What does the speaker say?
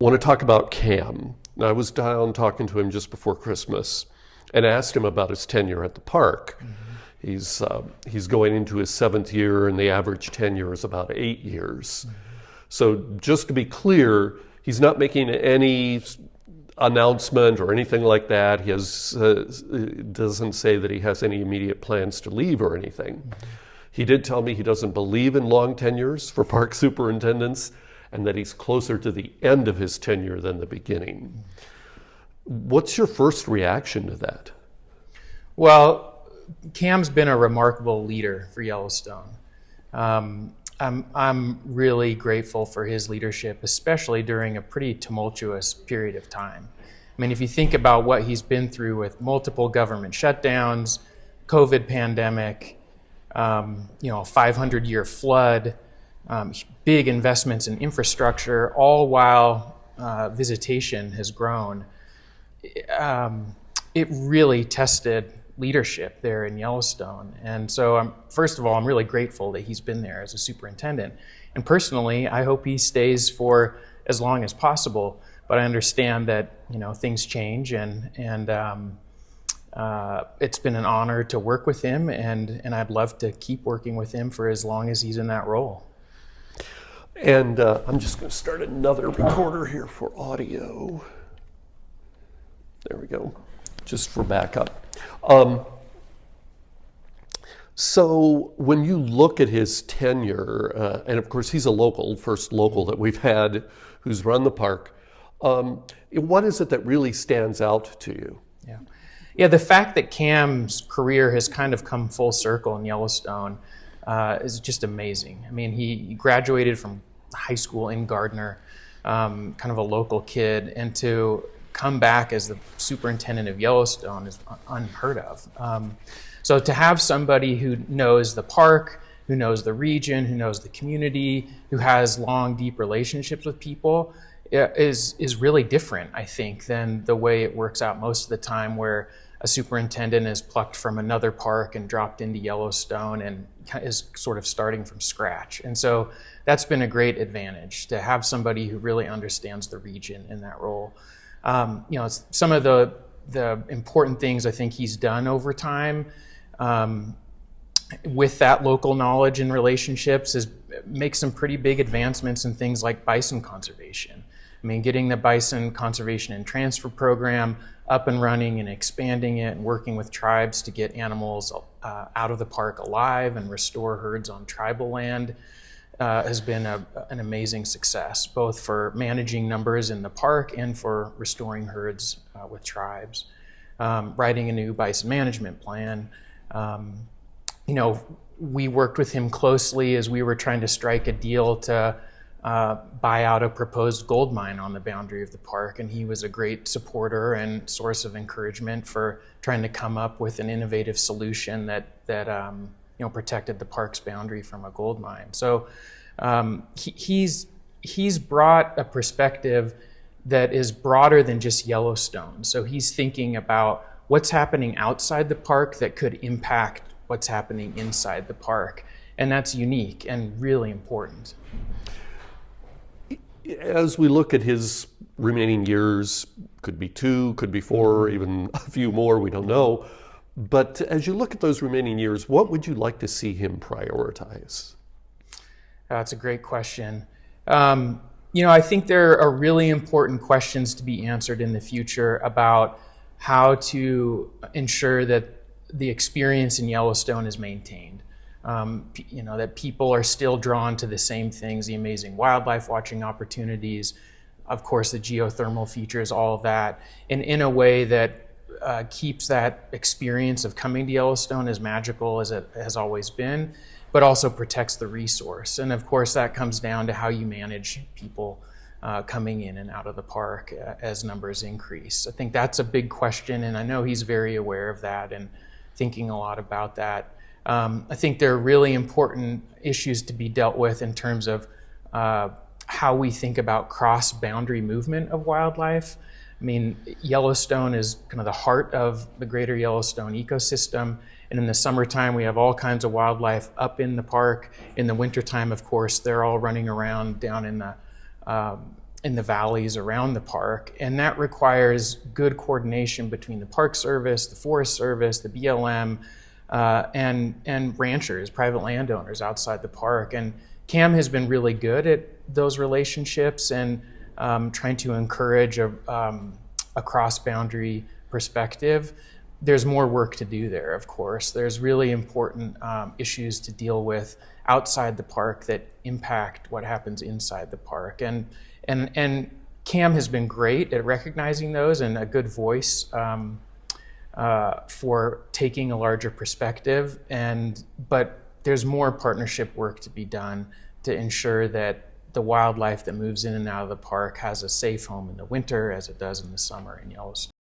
I want to talk about Cam. I was down talking to him just before Christmas and asked him about his tenure at the park. He's going into his 7th year, and the average tenure is about 8 years. So just to be clear, he's not making any announcement or anything like that. He doesn't say that he has any immediate plans to leave or anything. He did tell me he doesn't believe in long tenures for park superintendents, and that he's closer to the end of his tenure than the beginning. What's your first reaction to that? Well, Cam's been a remarkable leader for Yellowstone. I'm really grateful for his leadership, especially during a pretty tumultuous period of time. I mean, if you think about what he's been through with multiple government shutdowns, COVID pandemic, 500-year flood, big investments in infrastructure, all while visitation has grown. It really tested leadership there in Yellowstone. And so first of all, I'm really grateful that he's been there as a superintendent. And personally, I hope he stays for as long as possible. But I understand that, things change, and it's been an honor to work with him, and I'd love to keep working with him for as long as he's in that role. And I'm just going to start another recorder here for audio. There we go, just for backup. So when you look at his tenure, and of course he's a first local that we've had who's run the park, what is it that really stands out to you? Yeah, the fact that Cam's career has kind of come full circle in Yellowstone is just amazing. I mean, he graduated from high school in Gardner, kind of a local kid, and to come back as the superintendent of Yellowstone is unheard of. So to have somebody who knows the park, who knows the region, who knows the community, who has long, deep relationships with people is really different, I think, than the way it works out most of the time, where a superintendent is plucked from another park and dropped into Yellowstone and is sort of starting from scratch. And so that's been a great advantage, to have somebody who really understands the region in that role. Some of the important things I think he's done over time with that local knowledge and relationships is make some pretty big advancements in things like bison conservation. I mean, getting the bison conservation and transfer program up and running and expanding it and working with tribes to get animals out of the park alive and restore herds on tribal land has been an amazing success, both for managing numbers in the park and for restoring herds with tribes. Writing a new bison management plan. We worked with him closely as we were trying to strike a deal to buy out a proposed gold mine on the boundary of the park, and he was a great supporter and source of encouragement for trying to come up with an innovative solution that protected the park's boundary from a gold mine. So he's brought a perspective that is broader than just Yellowstone. So he's thinking about what's happening outside the park that could impact what's happening inside the park, and that's unique and really important. As we look at his remaining years, could be 2, could be 4, even a few more, we don't know. But as you look at those remaining years, what would you like to see him prioritize? That's a great question. I think there are really important questions to be answered in the future about how to ensure that the experience in Yellowstone is maintained. That people are still drawn to the same things, the amazing wildlife watching opportunities, of course, the geothermal features, all of that, and in a way that keeps that experience of coming to Yellowstone as magical as it has always been, but also protects the resource. And of course, that comes down to how you manage people coming in and out of the park as numbers increase. I think that's a big question, and I know he's very aware of that and thinking a lot about that. I think there are really important issues to be dealt with in terms of how we think about cross-boundary movement of wildlife. I mean, Yellowstone is kind of the heart of the Greater Yellowstone ecosystem. And in the summertime, we have all kinds of wildlife up in the park. In the wintertime, of course, they're all running around down in the in the valleys around the park, and that requires good coordination between the Park Service, the Forest Service, the BLM, and ranchers, private landowners outside the park. And CAM has been really good at those relationships and trying to encourage a cross-boundary perspective. There's more work to do there, of course. There's really important issues to deal with outside the park that impact what happens inside the park. And CAM has been great at recognizing those and a good voice for taking a larger perspective. But there's more partnership work to be done to ensure that the wildlife that moves in and out of the park has a safe home in the winter as it does in the summer in Yellowstone.